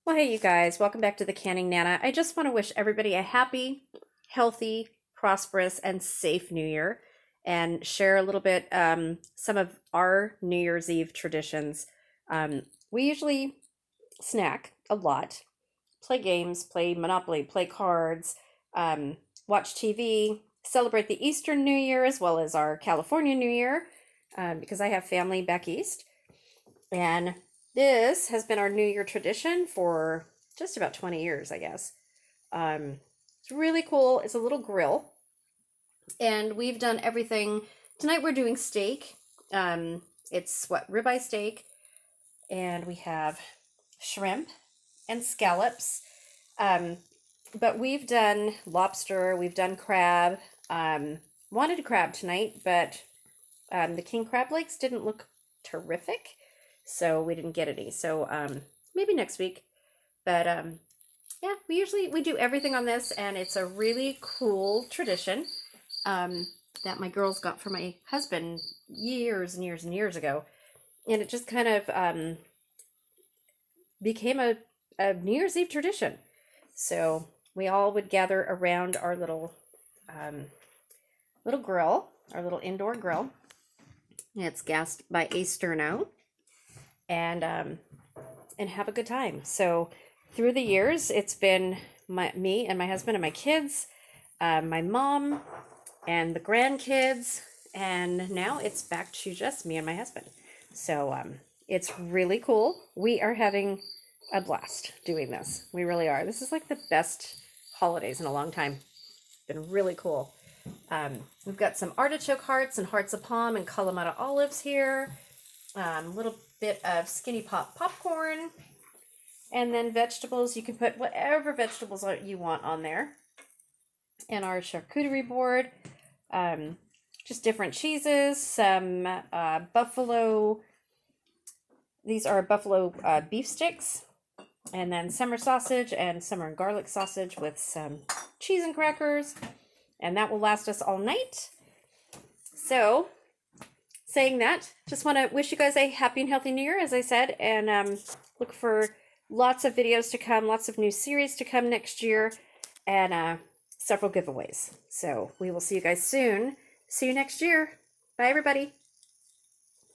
Well, hey, you guys, welcome back to the Canning Nana. I just want to wish everybody a happy, healthy, prosperous, and safe New Year and share a little bit some of our New Year's Eve traditions. We usually snack a lot, play games, play Monopoly, play cards, watch TV, celebrate the Eastern New Year as well as our California New Year because I have family back east. And this has been our New Year tradition for just about 20 years, I guess. It's really cool. It's a little grill, and we've done everything. Tonight we're doing steak. It's what, ribeye steak, and we have shrimp and scallops. Um, but we've done lobster, we've done crab. Wanted crab tonight, but the king crab legs didn't look terrific, so we didn't get any. So maybe next week. But yeah, we do everything on this, and it's a really cool tradition that my girls got for my husband years and years and years ago, and it just kind of became a New Year's Eve tradition. So we all would gather around our little grill, our little indoor grill. It's gassed by a sterno, and have a good time. So through the years, it's been me and my husband and my kids, my mom, and the grandkids, and now it's back to just me and my husband. So it's really cool. We are having a blast doing this. We really are. This is like the best holidays in a long time. It's been really cool. We've got some artichoke hearts and hearts of palm and Kalamata olives here. A little bit of Skinny Pop popcorn. And then vegetables. You can put whatever vegetables you want on there. And our charcuterie board. Just different cheeses. Some buffalo. These are buffalo beef sticks. And then summer sausage and summer and garlic sausage with some cheese and crackers. And that will last us all night. So, saying that, just want to wish you guys a happy and healthy New Year, as I said, and look for lots of videos to come, lots of new series to come next year, and several giveaways. So we will see you guys soon. See you next year. Bye, everybody.